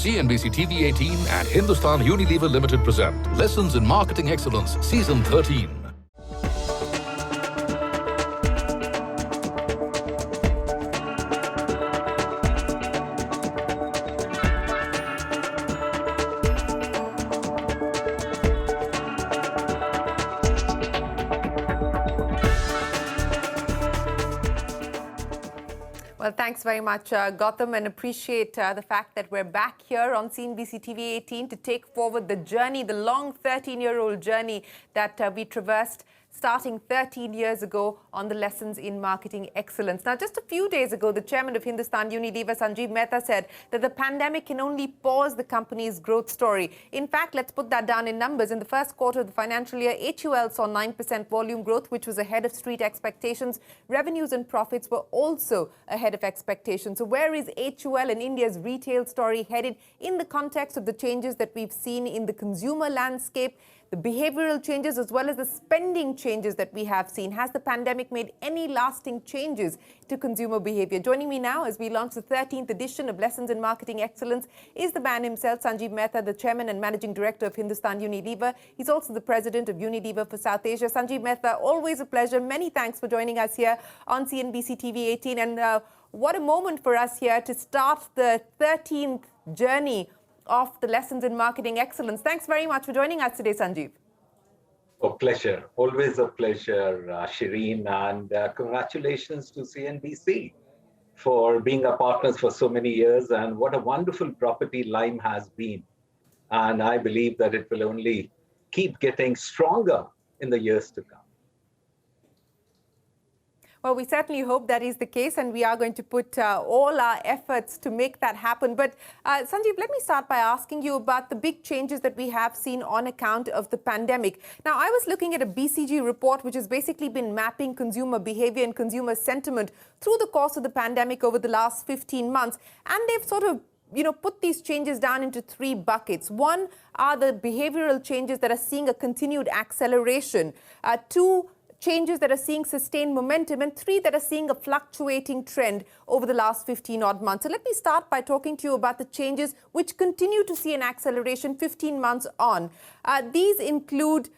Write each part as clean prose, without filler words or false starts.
CNBC TV-18 and Hindustan Unilever Limited present Lessons in Marketing Excellence, Season 13. Well, thanks very much, Gautam, and appreciate the fact that we're back here on CNBC TV-18 to take forward the journey, the long 13-year-old journey that we traversed starting 13 years ago on the Lessons in Marketing Excellence. Now, just a few days ago, the chairman of Hindustan Unilever, Sanjiv Mehta, said that the pandemic can only pause the company's growth story. In fact, let's put that down in numbers. In the first quarter of the financial year, HUL saw 9% volume growth, which was ahead of street expectations. Revenues and profits were also ahead of expectations. So where is HUL and India's retail story headed in the context of the changes that we've seen in the consumer landscape, the behavioral changes as well as the spending changes that we have seen? Has the pandemic made any lasting changes to consumer behavior? Joining me now as we launch the 13th edition of Lessons in Marketing Excellence is the man himself, Sanjiv Mehta, the chairman and managing director of Hindustan Unilever. He's also the president of Unilever for South Asia. Sanjiv Mehta, always a pleasure. Many thanks for joining us here on CNBC TV-18. And what a moment for us here to start the 13th journey of the Lessons in Marketing Excellence. Thanks very much for joining us today, Sanjiv. A pleasure. Always a pleasure, Shereen. And congratulations to CNBC for being our partners for so many years. And what a wonderful property Lime has been. And I believe that it will only keep getting stronger in the years to come. Well, we certainly hope that is the case, and we are going to put all our efforts to make that happen. But Sanjiv, let me start by asking you about the big changes that we have seen on account of the pandemic. Now, I was looking at a BCG report, which has basically been mapping consumer behavior and consumer sentiment through the course of the pandemic over the last 15 months. And they've sort of put these changes down into three buckets. One are the behavioral changes that are seeing a continued acceleration. Two, changes that are seeing sustained momentum, and three that are seeing a fluctuating trend over the last 15 odd months. So let me start by talking to you about the changes which continue to see an acceleration 15 months on. These include,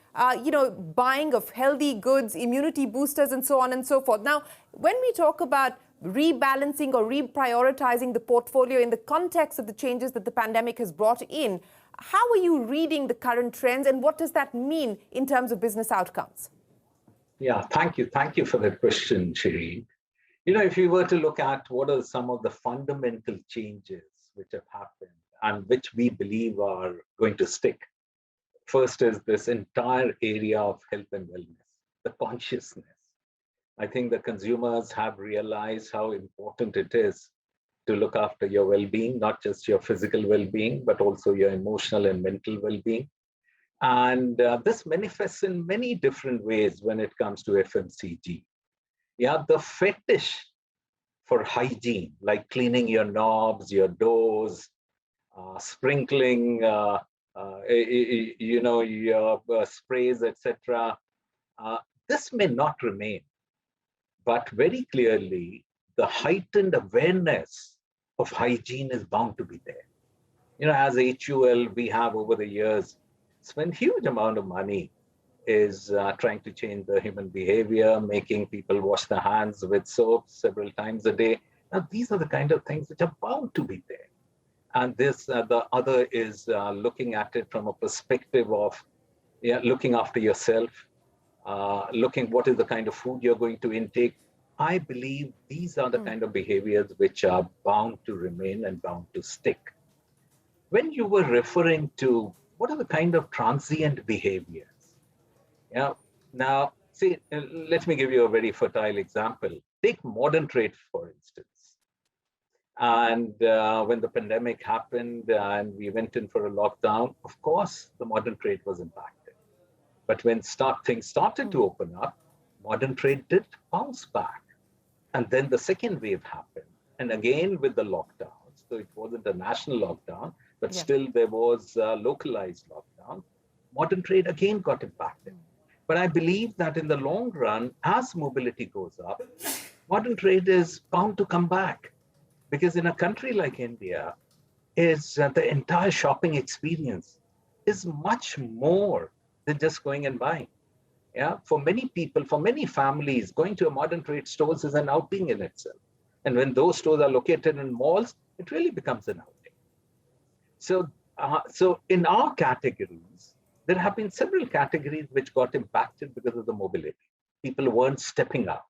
buying of healthy goods, immunity boosters, and so on and so forth. Now, when we talk about rebalancing or reprioritizing the portfolio in the context of the changes that the pandemic has brought in, how are you reading the current trends, and what does that mean in terms of business outcomes? Yeah, thank you. Thank you for that question, Shereen. If you were to look at what are some of the fundamental changes which have happened and which we believe are going to stick, first is this entire area of health and wellness, the consciousness. I think the consumers have realized how important it is to look after your well-being, not just your physical well-being, but also your emotional and mental well-being. And this manifests in many different ways when it comes to FMCG. Yeah, the fetish for hygiene, like cleaning your knobs, your doors, sprinkling, your sprays, etc. This may not remain, but very clearly, the heightened awareness of hygiene is bound to be there. As HUL, we have over the years spent huge amount of money is trying to change the human behavior, making people wash their hands with soap several times a day. Now, these are the kind of things which are bound to be there. And this, the other is looking at it from a perspective of looking after yourself, looking what is the kind of food you're going to intake. I believe these are the kind of behaviors which are bound to remain and bound to stick. When you were referring to what are the kind of transient behaviors? Now, see, let me give you a very fertile example. Take modern trade, for instance. And when the pandemic happened and we went in for a lockdown, of course, the modern trade was impacted. But when things started to open up, modern trade did bounce back. And then the second wave happened. And again, with the lockdowns, so it wasn't a national lockdown, but still there was a localized lockdown. Modern trade again got impacted. But I believe that in the long run, as mobility goes up, modern trade is bound to come back. Because in a country like India, is the entire shopping experience is much more than just going and buying. Yeah, for many people, for many families, going to a modern trade stores is an outing in itself. And when those stores are located in malls, it really becomes an outing. So in our categories, there have been several categories which got impacted because of the mobility. People weren't stepping out.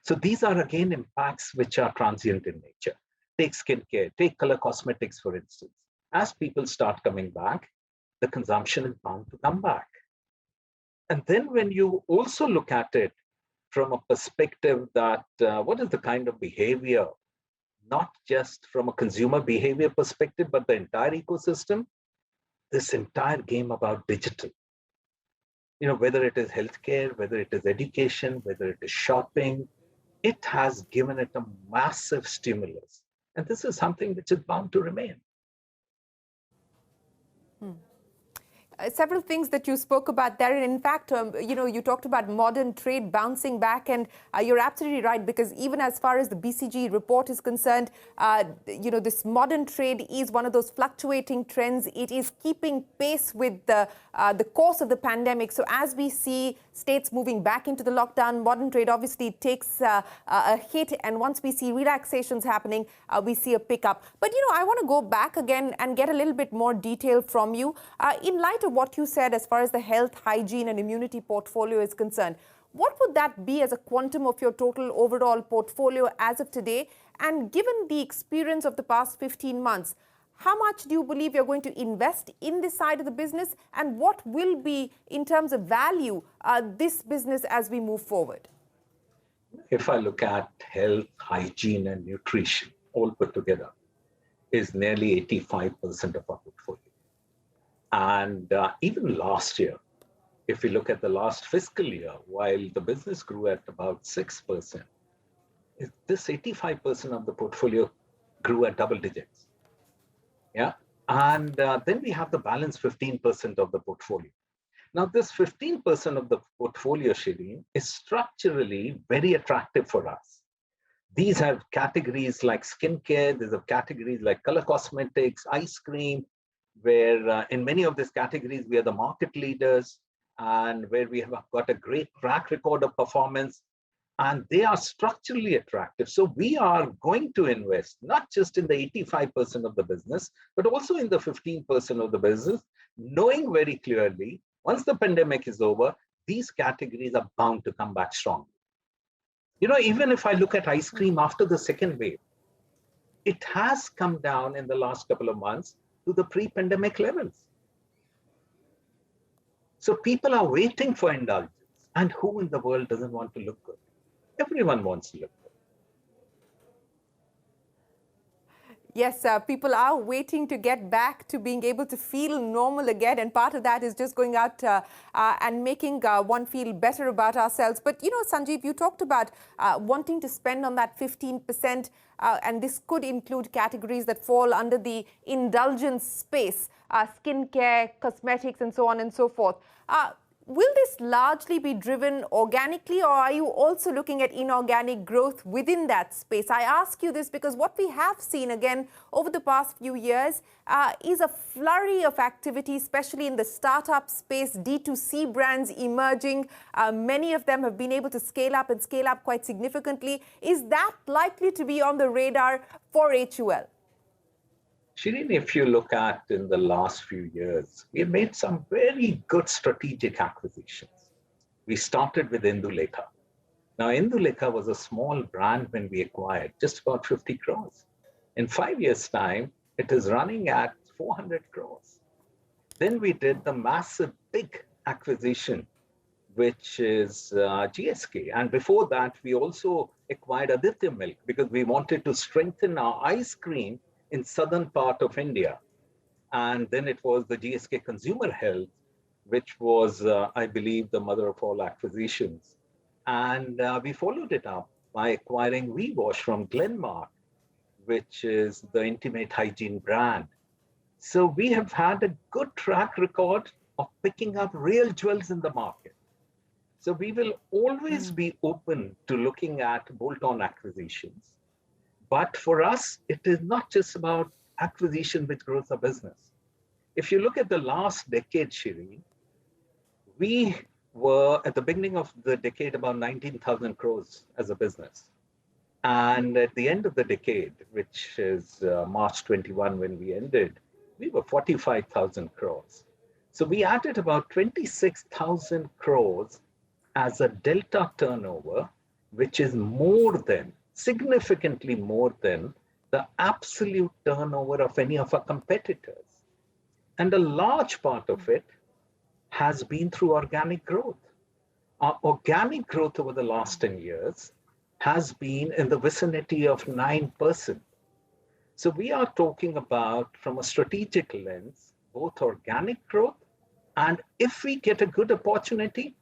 So these are again impacts which are transient in nature. Take skincare, take color cosmetics, for instance. As people start coming back, the consumption is bound to come back. And then when you also look at it from a perspective that what is the kind of behavior, not just from a consumer behavior perspective, but the entire ecosystem, this entire game about digital. You know, whether it is healthcare, whether it is education, whether it is shopping, it has given it a massive stimulus. And this is something which is bound to remain. Several things that you spoke about there. And in fact, you talked about modern trade bouncing back, and you're absolutely right, because even as far as the BCG report is concerned, this modern trade is one of those fluctuating trends. It is keeping pace with the course of the pandemic. So as we see states moving back into the lockdown, modern trade obviously takes a hit. And once we see relaxations happening, we see a pickup. But, I want to go back again and get a little bit more detail from you. In light of what you said as far as the health, hygiene and immunity portfolio is concerned, what would that be as a quantum of your total overall portfolio as of today? And given the experience of the past 15 months, how much do you believe you're going to invest in this side of the business? And what will be, in terms of value, this business as we move forward? If I look at health, hygiene and nutrition, all put together, is nearly 85% of our portfolio. And even last year, if we look at the last fiscal year, while the business grew at about 6%, this 85% of the portfolio grew at double digits. Yeah. And then we have the balance 15% of the portfolio. Now, this 15% of the portfolio, Shereen, is structurally very attractive for us. These have categories like skincare, these have categories like color cosmetics, ice cream, where in many of these categories, we are the market leaders and where we have got a great track record of performance, and they are structurally attractive. So we are going to invest not just in the 85% of the business, but also in the 15% of the business, knowing very clearly, once the pandemic is over, these categories are bound to come back strong. Even if I look at ice cream after the second wave, it has come down in the last couple of months to the pre-pandemic levels. So people are waiting for indulgence. And who in the world doesn't want to look good? Everyone wants to look good. Yes, people are waiting to get back to being able to feel normal again. And part of that is just going out and making one feel better about ourselves. But, Sanjiv, you talked about wanting to spend on that 15%. And this could include categories that fall under the indulgence space, skincare, cosmetics, and so on and so forth. Will this largely be driven organically, or are you also looking at inorganic growth within that space? I ask you this because what we have seen again over the past few years is a flurry of activity, especially in the startup space, D2C brands emerging. Many of them have been able to scale up and scale up quite significantly. Is that likely to be on the radar for HUL? Shereen, if you look at in the last few years, we have made some very good strategic acquisitions. We started with Indulekha. Now, Indulekha was a small brand when we acquired, just about 50 crores. In 5 years' time, it is running at 400 crores. Then we did the massive big acquisition, which is GSK. And before that, we also acquired Aditya Milk because we wanted to strengthen our ice cream in southern part of India. And then it was the GSK Consumer Health, which was, I believe, the mother of all acquisitions. And we followed it up by acquiring WeWash from Glenmark, which is the intimate hygiene brand. So we have had a good track record of picking up real jewels in the market. So we will always be open to looking at bolt-on acquisitions. But for us, it is not just about acquisition which grows a business. If you look at the last decade, Shireen, we were at the beginning of the decade about 19,000 crores as a business. And at the end of the decade, which is March 21 when we ended, we were 45,000 crores. So we added about 26,000 crores as a delta turnover, which is more than, significantly more than the absolute turnover of any of our competitors. And a large part of it has been through organic growth. Our organic growth over the last 10 years has been in the vicinity of 9%. So we are talking about, from a strategic lens, both organic growth, and if we get a good opportunity,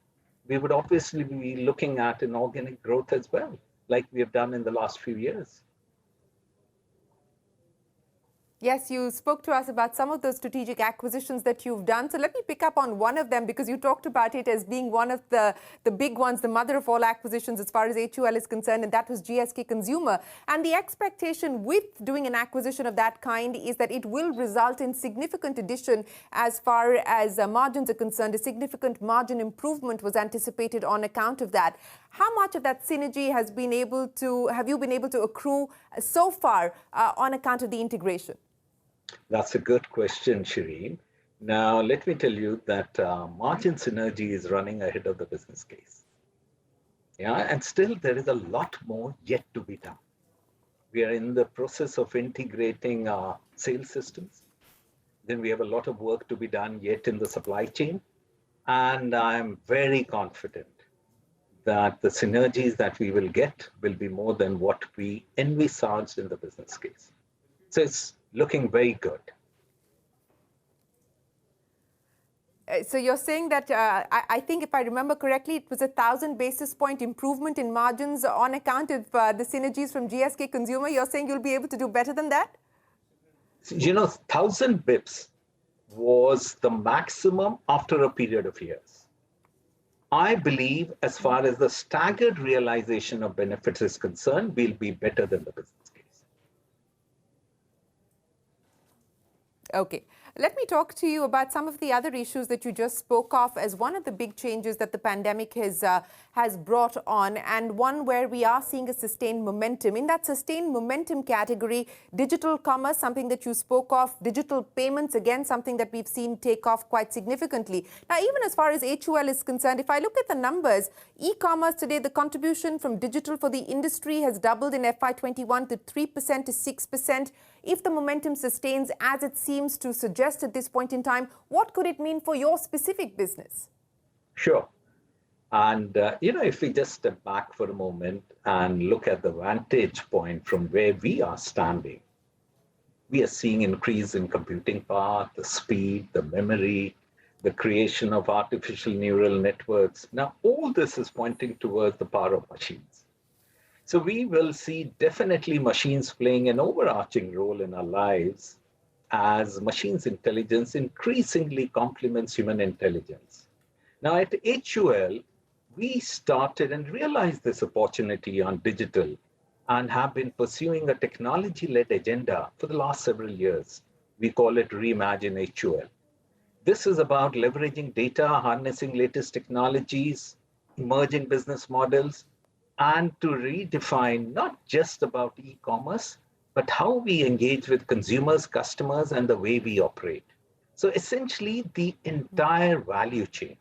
we would obviously be looking at inorganic growth as well, like we have done in the last few years. Yes, you spoke to us about some of those strategic acquisitions that you've done. So let me pick up on one of them, because you talked about it as being one of the big ones, the mother of all acquisitions as far as HUL is concerned, and that was GSK Consumer. And the expectation with doing an acquisition of that kind is that it will result in significant addition as far as margins are concerned. A significant margin improvement was anticipated on account of that. How much of that synergy have you been able to accrue so far on account of the integration? That's a good question, Shireen. Now, let me tell you that margin synergy is running ahead of the business case. Yeah, and still there is a lot more yet to be done. We are in the process of integrating our sales systems. Then we have a lot of work to be done yet in the supply chain. And I'm very confident that the synergies that we will get will be more than what we envisaged in the business case. So it's looking very good. So you're saying that, I think if I remember correctly, it was 1,000 basis point improvement in margins on account of the synergies from GSK Consumer. You're saying you'll be able to do better than that? 1,000 bips was the maximum after a period of years. I believe as far as the staggered realization of benefits is concerned, we'll be better than the business case. Okay. Let me talk to you about some of the other issues that you just spoke of as one of the big changes that the pandemic has brought on, and one where we are seeing a sustained momentum. In that sustained momentum category, digital commerce, something that you spoke of, digital payments, again, something that we've seen take off quite significantly. Now, even as far as HUL is concerned, if I look at the numbers, e-commerce today, the contribution from digital for the industry has doubled in FY21 to 3% to 6%. If the momentum sustains as it seems to suggest at this point in time, what could it mean for your specific business? Sure. And, if we just step back for a moment and look at the vantage point from where we are standing, we are seeing increase in computing power, the speed, the memory, the creation of artificial neural networks. Now, all this is pointing towards the power of machines. So we will see definitely machines playing an overarching role in our lives as machines' intelligence increasingly complements human intelligence. Now at HUL, we started and realized this opportunity on digital and have been pursuing a technology-led agenda for the last several years. We call it Reimagine HUL. This is about leveraging data, harnessing latest technologies, emerging business models, and to redefine not just about e-commerce, but how we engage with consumers, customers, and the way we operate. So essentially, the entire value chain.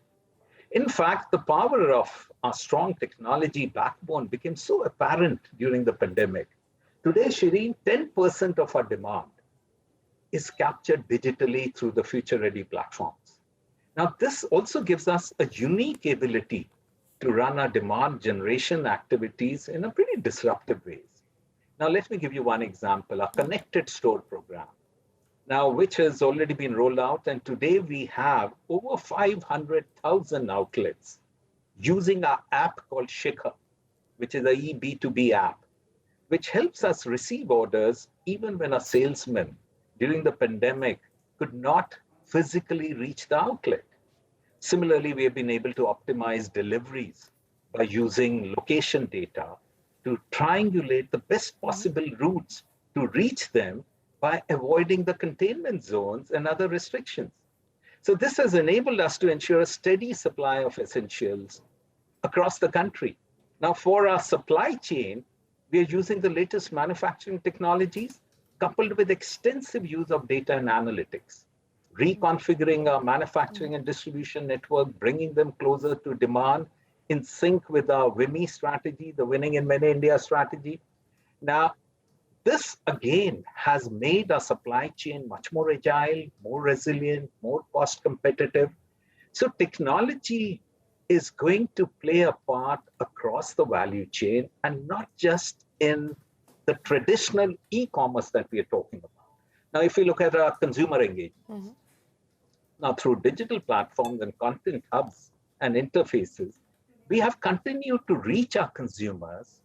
In fact, the power of our strong technology backbone became so apparent during the pandemic. Today, Shireen, 10% of our demand is captured digitally through the future-ready platforms. Now, this also gives us a unique ability to run our demand generation activities in a pretty disruptive ways. Now, let me give you one example, our connected store program, now which has already been rolled out. And today we have over 500,000 outlets using our app called Shikhar, which is a B2B app, which helps us receive orders even when a salesman during the pandemic could not physically reach the outlet. Similarly, we have been able to optimize deliveries by using location data to triangulate the best possible routes to reach them by avoiding the containment zones and other restrictions. So this has enabled us to ensure a steady supply of essentials across the country. Now, for our supply chain, we are using the latest manufacturing technologies coupled with extensive use of data and analytics, reconfiguring our manufacturing and distribution network, bringing them closer to demand in sync with our WIMI strategy, the Winning in Many India strategy. Now, this again has made our supply chain much more agile, more resilient, more cost competitive. So technology is going to play a part across the value chain and not just in the traditional e-commerce that we are talking about. Now, if you look at our consumer engagement, now through digital platforms and content hubs and interfaces, we have continued to reach our consumers,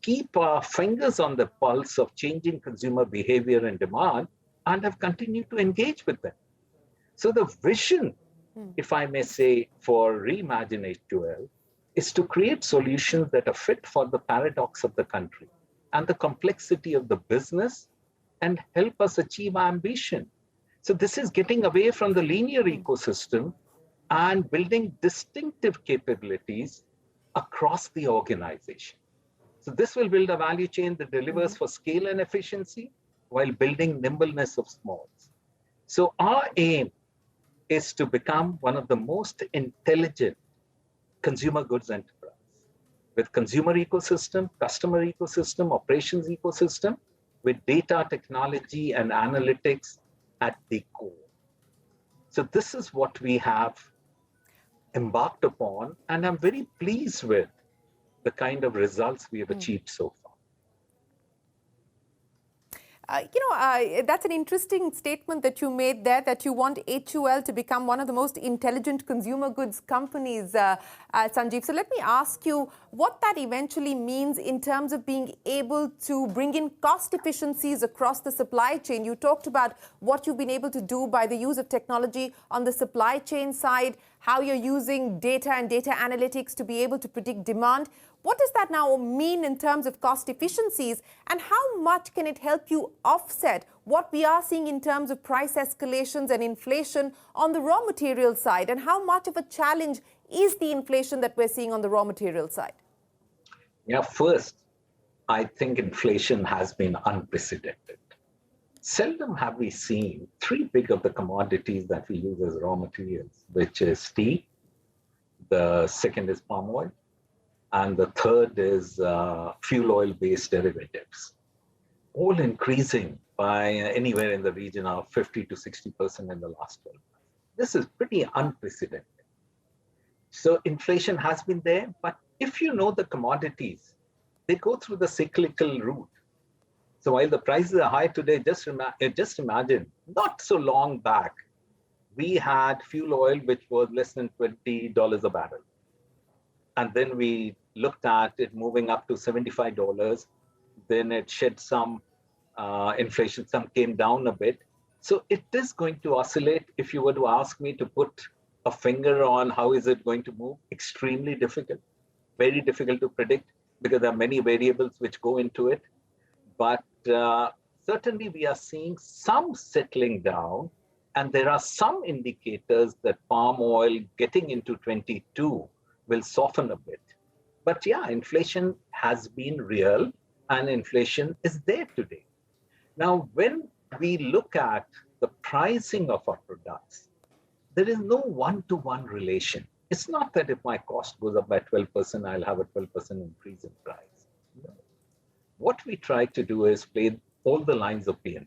keep our fingers on the pulse of changing consumer behavior and demand, and have continued to engage with them. So the vision, if I may say, for Reimagine HUL is to create solutions that are fit for the paradox of the country and the complexity of the business and help us achieve our ambition. So this is getting away from the linear ecosystem and building distinctive capabilities across the organization. So this will build a value chain that delivers for scale and efficiency while building nimbleness of smalls. So our aim is to become one of the most intelligent consumer goods enterprise with consumer ecosystem, customer ecosystem, operations ecosystem, with data technology and analytics at the core. So this is what we have embarked upon, and I'm very pleased with the kind of results we have achieved so far. That's an interesting statement that you made there, that you want HUL to become one of the most intelligent consumer goods companies, Sanjiv. So let me ask you what that eventually means in terms of being able to bring in cost efficiencies across the supply chain. You talked about what you've been able to do by the use of technology on the supply chain side, how you're using data and data analytics to be able to predict demand. What does that now mean in terms of cost efficiencies, and how much can it help you offset what we are seeing in terms of price escalations and inflation on the raw material side? And how much of a challenge is the inflation that we're seeing on the raw material side? Yeah, first, I think inflation has been unprecedented. Seldom have we seen three big of the commodities that we use as raw materials, which is tea, the second is palm oil, and the third is fuel oil-based derivatives, all increasing by anywhere in the region of 50 to 60% in the last 12 months. This is pretty unprecedented. So inflation has been there, but if you know the commodities, they go through the cyclical route. So while the prices are high today, just imagine, not so long back, we had fuel oil, which was less than $20 a barrel. And then we looked at it moving up to $75. Then it shed some inflation, some came down a bit. So it is going to oscillate. If you were to ask me to put a finger on how is it going to move, extremely difficult, very difficult to predict because there are many variables which go into it. But certainly we are seeing some settling down, and there are some indicators that palm oil getting into 22 will soften a bit. But yeah, inflation has been real and inflation is there today. Now, when we look at the pricing of our products, there is no one-to-one relation. It's not that if my cost goes up by 12%, I'll have a 12% increase in price. No. What we try to do is play all the lines of P&L.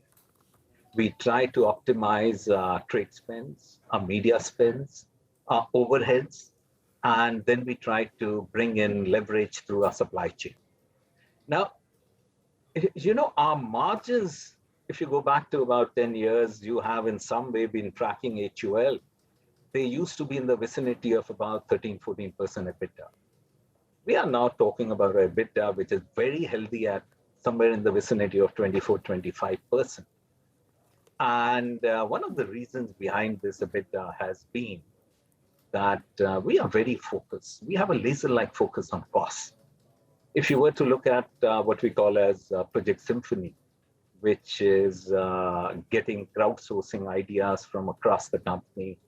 We try to optimize our trade spends, our media spends, our overheads, and then we try to bring in leverage through our supply chain. Now, you know, our margins, if you go back to about 10 years, you have in some way been tracking HUL. They used to be in the vicinity of about 13, 14% EBITDA. We are now talking about an EBITDA which is very healthy at somewhere in the vicinity of 24, 25%. And one of the reasons behind this EBITDA has been that we are very focused. We have a laser-like focus on costs. If you were to look at what we call as Project Symphony, which is getting crowdsourcing ideas from across the company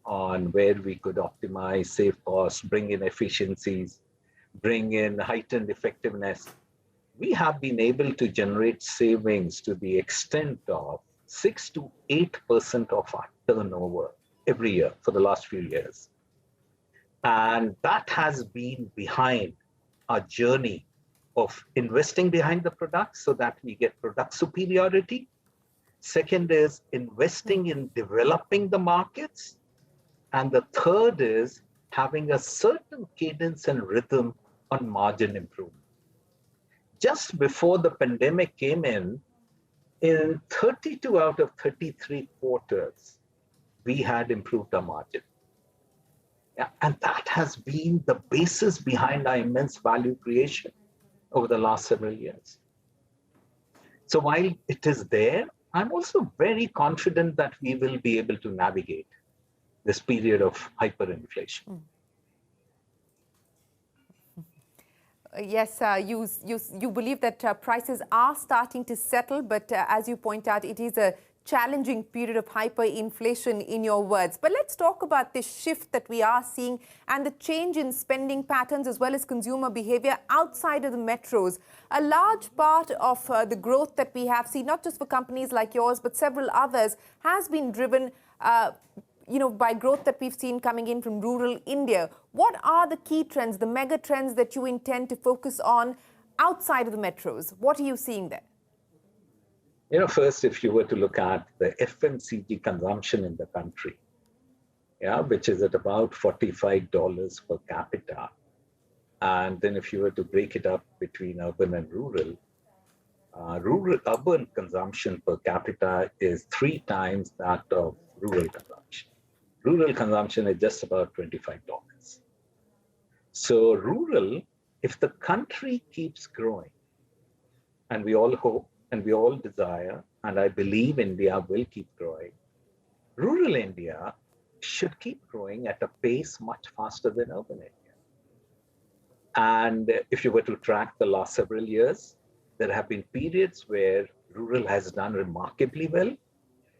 on where we could optimize, save costs, bring in efficiencies, bring in heightened effectiveness. We have been able to generate savings to the extent of 6 to 8% of our turnover every year for the last few years. And that has been behind our journey of investing behind the product so that we get product superiority. Second is investing in developing the markets. And the third is having a certain cadence and rhythm on margin improvement. Just before the pandemic came in 32 out of 33 quarters, we had improved our margin. Yeah, and that has been the basis behind our immense value creation over the last several years. So while it is there, I'm also very confident that we will be able to navigate this period of hyperinflation. Yes, you believe that prices are starting to settle, but as you point out, it is a challenging period of hyperinflation in your words. But let's talk about this shift that we are seeing and the change in spending patterns as well as consumer behavior outside of the metros. A large part of the growth that we have seen, not just for companies like yours, but several others, has been driven by growth that we've seen coming in from rural India. What are the key trends, the mega trends that you intend to focus on outside of the metros? What are you seeing there? First, if you were to look at the FMCG consumption in the country, which is at about $45 per capita, and then if you were to break it up between urban and rural, urban consumption per capita is 3 times that of rural consumption. Rural consumption is just about $25. So rural, if the country keeps growing, and we all hope, and we all desire, and I believe India will keep growing, rural India should keep growing at a pace much faster than urban India. And if you were to track the last several years, there have been periods where rural has done remarkably well.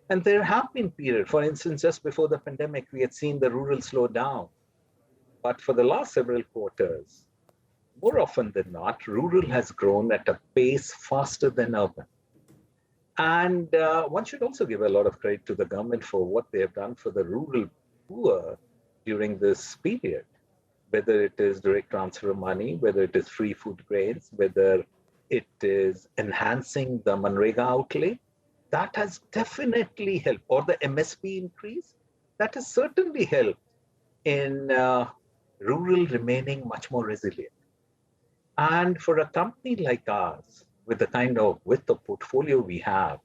And there have been periods, for instance, just before the pandemic, we had seen the rural slow down. But for the last several quarters, more often than not, rural has grown at a pace faster than urban. And one should also give a lot of credit to the government for what they have done for the rural poor during this period, whether it is direct transfer of money, whether it is free food grains, whether it is enhancing the Manrega outlay. That has definitely helped, or the MSP increase, that has certainly helped in rural remaining much more resilient. And for a company like ours, with the kind of width of portfolio we have,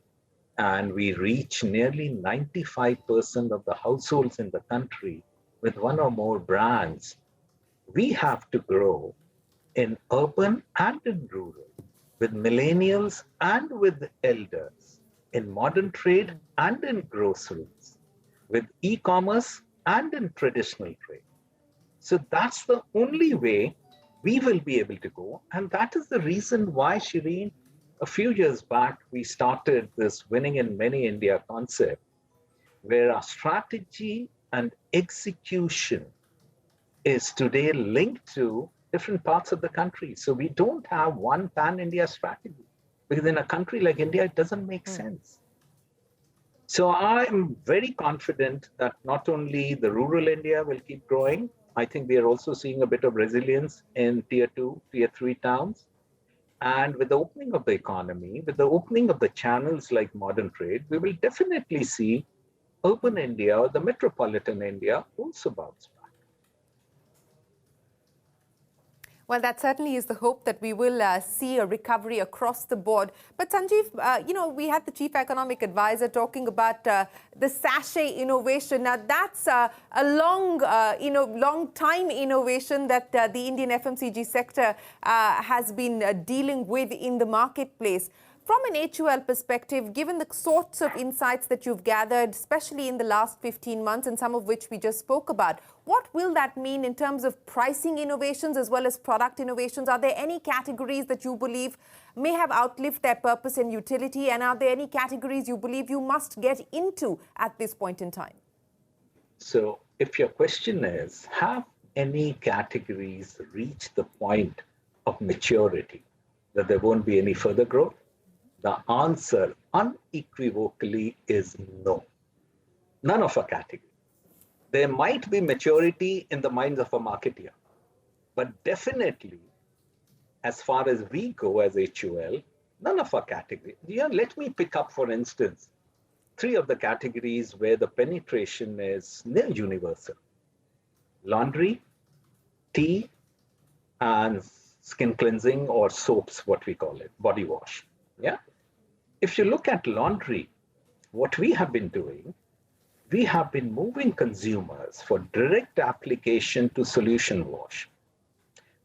and we reach nearly 95% of the households in the country with one or more brands, we have to grow in urban and in rural, with millennials and with elders, in modern trade and in groceries, with e-commerce and in traditional trade. So that's the only way we will be able to go. And that is the reason why, Shereen, a few years back, we started this Winning in Many India concept, where our strategy and execution is today linked to different parts of the country. So we don't have one pan-India strategy, because in a country like India, it doesn't make sense. So I'm very confident that not only the rural India will keep growing, I think we are also seeing a bit of resilience in tier 2, tier 3 towns. And with the opening of the economy, with the opening of the channels like modern trade, we will definitely see urban India or the metropolitan India also bounce back. Well, that certainly is the hope that we will see a recovery across the board. But Sanjiv, we had the chief economic advisor talking about the sachet innovation. Now, that's a long time innovation that the Indian FMCG sector has been dealing with in the marketplace. From an HUL perspective, given the sorts of insights that you've gathered, especially in the last 15 months, and some of which we just spoke about, what will that mean in terms of pricing innovations as well as product innovations? Are there any categories that you believe may have outlived their purpose and utility? And are there any categories you believe you must get into at this point in time? So if your question is, have any categories reached the point of maturity that there won't be any further growth? The answer unequivocally is no. None of our categories. There might be maturity in the minds of a marketeer, but definitely, as far as we go as HUL, none of our categories. Let me pick up, for instance, 3 of the categories where the penetration is near universal: laundry, tea, and skin cleansing, or soaps, what we call it, body wash. Yeah. If you look at laundry, what we have been doing, we have been moving consumers for direct application to solution wash.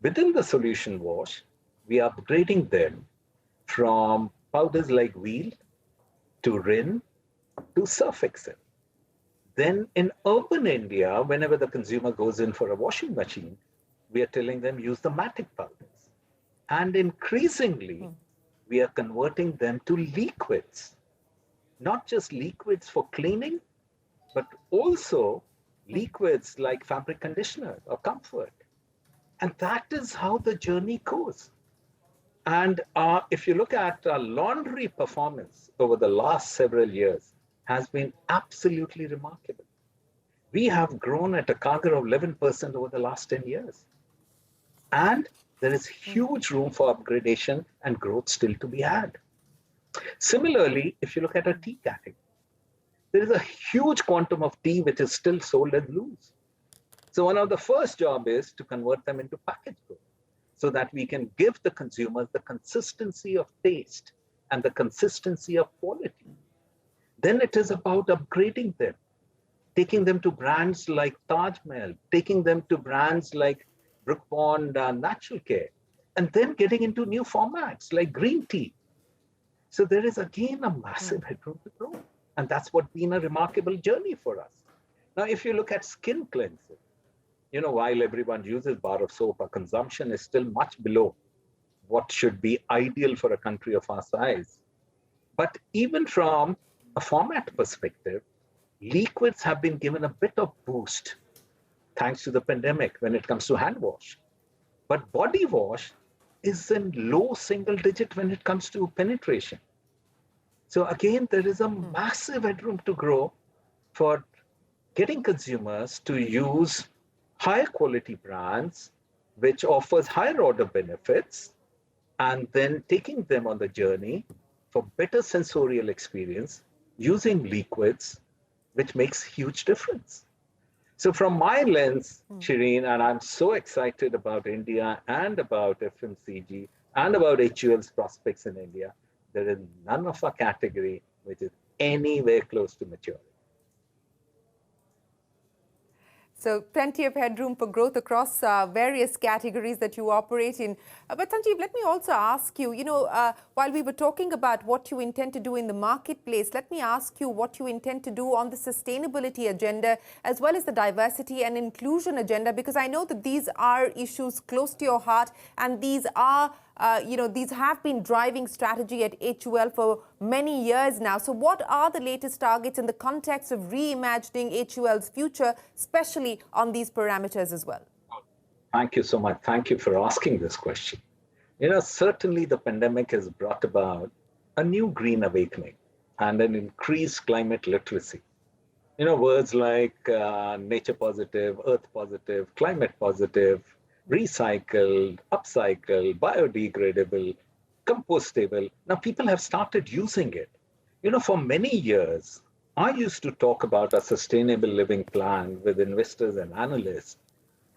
Within the solution wash, we are upgrading them from powders like Wheel to Rin to Surf Excel. Then in urban India, whenever the consumer goes in for a washing machine, we are telling them use the Matic powders. And increasingly, we are converting them to liquids. Not just liquids for cleaning, but also liquids like fabric conditioner or comfort. And that is how the journey goes. And if you look at laundry performance over the last several years, has been absolutely remarkable. We have grown at a CAGR of 11% over the last 10 years. And there is huge room for upgradation and growth still to be had. Similarly, if you look at a tea category, there is a huge quantum of tea which is still sold as loose. So one of the first job is to convert them into packaged goods so that we can give the consumers the consistency of taste and the consistency of quality. Then it is about upgrading them, taking them to brands like Taj Mahal, taking them to brands like Brook Bond Natural Care, and then getting into new formats like green tea. So there is again a massive headroom to grow. And that's what been a remarkable journey for us. Now, if you look at skin cleansing, while everyone uses bar of soap, our consumption is still much below what should be ideal for a country of our size. But even from a format perspective, liquids have been given a bit of boost thanks to the pandemic when it comes to hand wash. But body wash is in low single digit when it comes to penetration. So again, there is a massive headroom to grow for getting consumers to use higher quality brands, which offers higher order benefits, and then taking them on the journey for better sensorial experience using liquids, which makes huge difference. So from my lens, Shereen, and I'm so excited about India and about FMCG and about HUL's prospects in India, there is none of our category which is anywhere close to maturity. So plenty of headroom for growth across various categories that you operate in. But Sanjiv, let me also ask you, while we were talking about what you intend to do in the marketplace, let me ask you what you intend to do on the sustainability agenda, as well as the diversity and inclusion agenda, because I know that these are issues close to your heart, and these are these have been driving strategy at HUL for many years now. So what are the latest targets in the context of reimagining HUL's future, especially on these parameters as well? Thank you so much. Thank you for asking this question. Certainly the pandemic has brought about a new green awakening and an increased climate literacy. Words like nature positive, earth positive, climate positive, recycled, upcycled, biodegradable, compostable. Now people have started using it. For many years, I used to talk about a sustainable living plan with investors and analysts,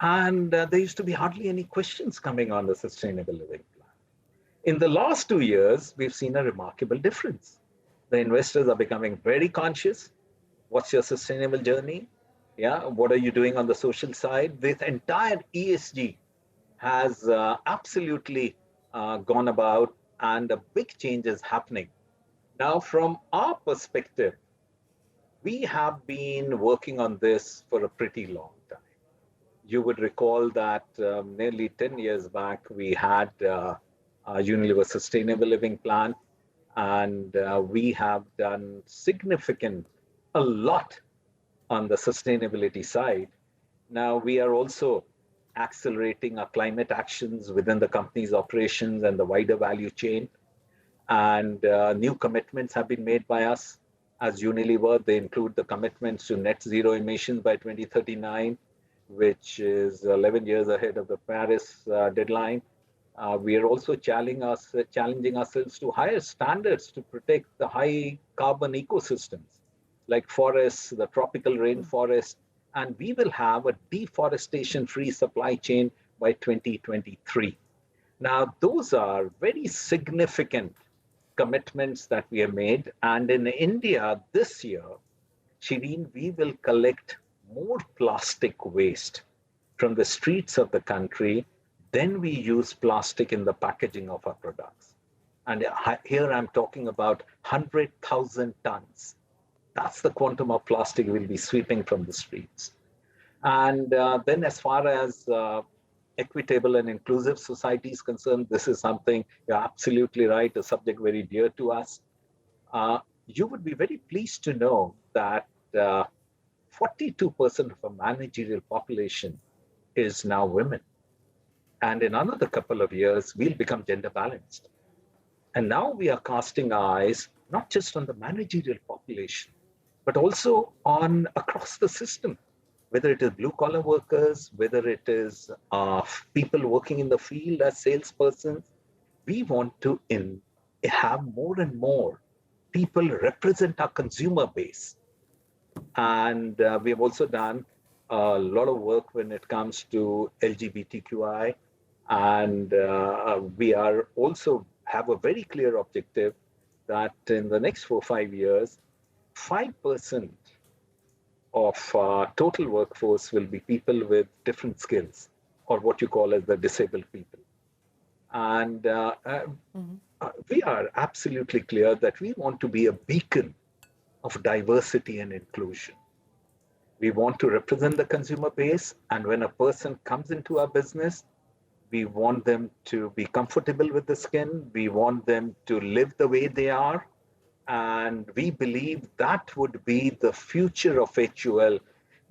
and there used to be hardly any questions coming on the sustainable living plan. In the last 2 years, we've seen a remarkable difference. The investors are becoming very conscious. What's your sustainable journey? Yeah, what are you doing on the social side? This entire ESG has absolutely gone about and a big change is happening. Now, from our perspective, we have been working on this for a pretty long time. You would recall that nearly 10 years back, we had a Unilever Sustainable Living Plan, and we have done a lot on the sustainability side. Now, we are also accelerating our climate actions within the company's operations and the wider value chain. And new commitments have been made by us as Unilever. They include the commitments to net zero emissions by 2039, which is 11 years ahead of the Paris deadline. We are also challenging ourselves to higher standards to protect the high carbon ecosystems like forests, the tropical rainforest, and we will have a deforestation-free supply chain by 2023. Now, those are very significant commitments that we have made. And in India this year, Shireen, we will collect more plastic waste from the streets of the country than we use plastic in the packaging of our products. And here I'm talking about 100,000 tons. That's the quantum of plastic we'll be sweeping from the streets. And then as far as equitable and inclusive society is concerned, this is something, you're absolutely right, a subject very dear to us. You would be very pleased to know that 42% of a managerial population is now women. And in another couple of years, we'll become gender balanced. And now we are casting our eyes not just on the managerial population, but also on across the system, whether it is blue-collar workers, whether it is people working in the field as salespersons. We want to have more and more people represent our consumer base. And we have also done a lot of work when it comes to LGBTQI. And we are also have a very clear objective that in the next 4 or 5 years, 5% of total workforce will be people with different skills, or what you call as the disabled people. And we are absolutely clear that we want to be a beacon of diversity and inclusion. We want to represent the consumer base, and when a person comes into our business, we want them to be comfortable with the skin. We want them to live the way they are. And we believe that would be the future of HUL,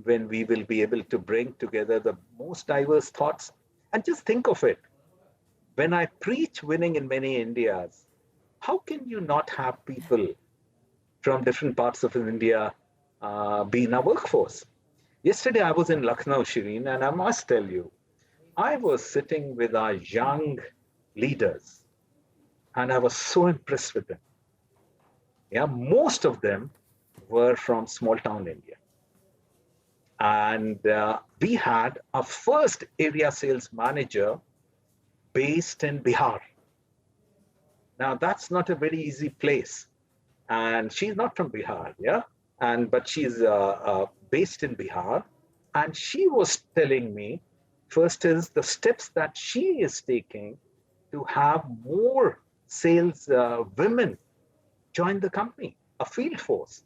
when we will be able to bring together the most diverse thoughts. And just think of it. When I preach winning in many Indias, how can you not have people from different parts of India be in our workforce? Yesterday, I was in Lucknow, Shireen, and I must tell you, I was sitting with our young leaders, and I was so impressed with them. Yeah, most of them were from small town India. And we had our first area sales manager based in Bihar. Now, that's not a very easy place. And she's not from Bihar, yeah? But she's based in Bihar. And she was telling me, first is the steps that she is taking to have more sales women join the company, a field force.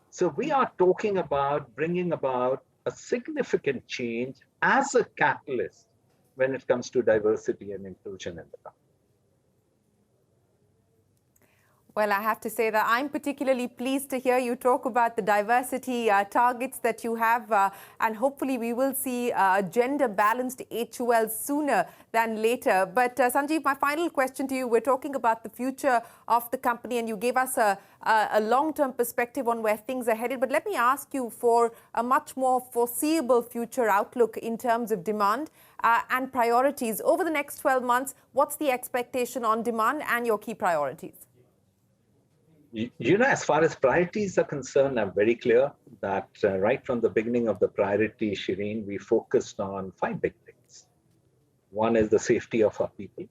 So we are talking about bringing about a significant change as a catalyst when it comes to diversity and inclusion in the company. Well, I have to say that I'm particularly pleased to hear you talk about the diversity targets that you have, and hopefully we will see gender-balanced HUL sooner than later. But Sanjiv, my final question to you, we're talking about the future of the company, and you gave us a long-term perspective on where things are headed. But let me ask you for a much more foreseeable future outlook in terms of demand and priorities. Over the next 12 months, what's the expectation on demand and your key priorities? You know, as far as priorities are concerned, I'm very clear that right from the beginning of the priority, Shireen, we focused on 5 big things. One is the safety of our people.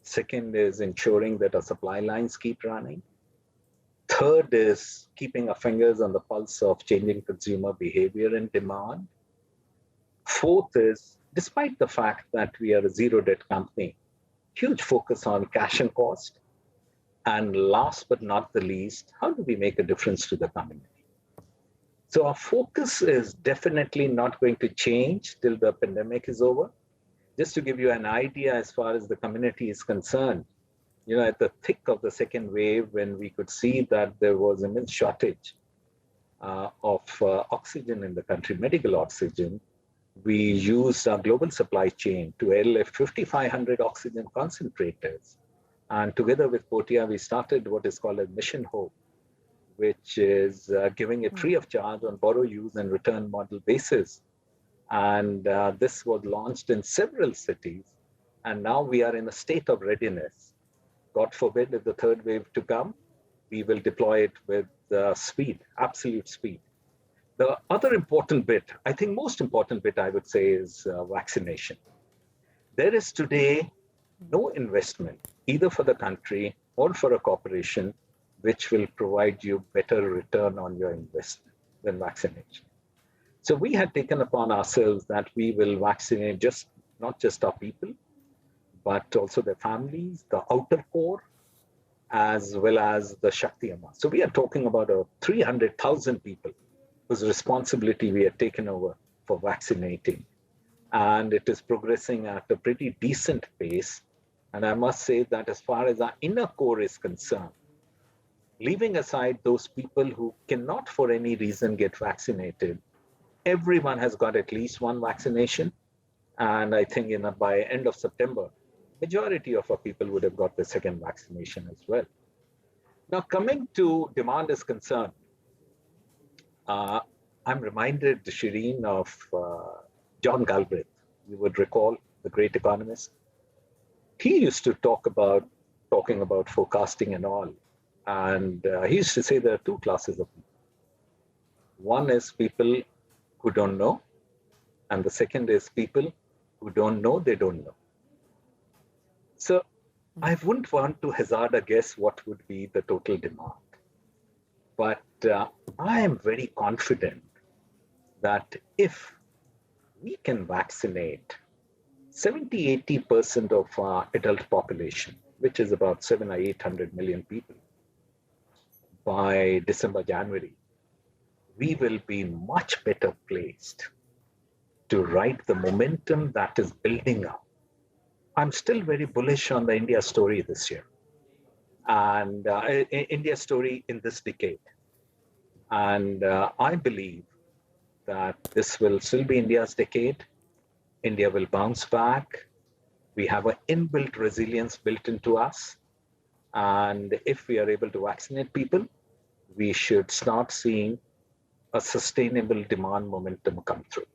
Second is ensuring that our supply lines keep running. Third is keeping our fingers on the pulse of changing consumer behavior and demand. Fourth is, despite the fact that we are a zero-debt company, huge focus on cash and cost. And last but not the least, how do we make a difference to the community? So our focus is definitely not going to change till the pandemic is over. Just to give you an idea as far as the community is concerned, at the thick of the second wave, when we could see that there was immense shortage of oxygen in the country, medical oxygen, we used our global supply chain to airlift 5,500 oxygen concentrators. And together with Portia, we started what is called a Mission Hope, which is giving it free of charge on borrow, use, and return model basis. And this was launched in several cities. And now we are in a state of readiness. God forbid, if the third wave to come, we will deploy it with speed, absolute speed. The other important bit, I think most important bit, I would say, is vaccination. There is today no investment, either for the country or for a corporation, which will provide you better return on your investment than vaccination. So we had taken upon ourselves that we will vaccinate not just our people, but also their families, the outer core, as well as the Shakti Amma. So we are talking about 300,000 people whose responsibility we have taken over for vaccinating. And it is progressing at a pretty decent pace. And I must say that as far as our inner core is concerned, leaving aside those people who cannot for any reason get vaccinated, everyone has got at least one vaccination. And I think by end of September, majority of our people would have got the second vaccination as well. Now, coming to demand is concerned, I'm reminded, Shereen, of John Galbraith. You would recall, the great economist. He used to talking about forecasting and all. And he used to say there are two classes of people. One is people who don't know, and the second is people who don't know they don't know. So I wouldn't want to hazard a guess what would be the total demand. But I am very confident that if we can vaccinate 70-80% of our adult population, which is about 700 or 800 million people, by December, January, we will be much better placed to ride the momentum that is building up. I'm still very bullish on the India story this year, and India story in this decade. And I believe that this will still be India's decade. India will bounce back. We have an inbuilt resilience built into us. And if we are able to vaccinate people, we should start seeing a sustainable demand momentum come through.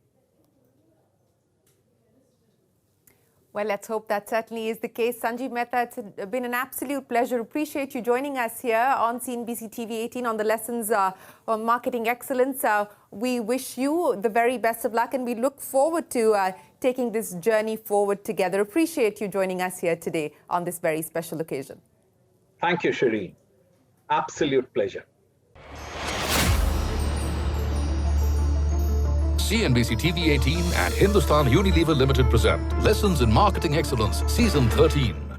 Well, let's hope that certainly is the case. Sanjiv Mehta, it's been an absolute pleasure. Appreciate you joining us here on CNBC TV-18 on the lessons on marketing excellence. We wish you the very best of luck, and we look forward to taking this journey forward together. Appreciate you joining us here today on this very special occasion. Thank you, Shereen. Absolute pleasure. CNBC TV-18 and Hindustan Unilever Limited present Lessons in Marketing Excellence, Season 13.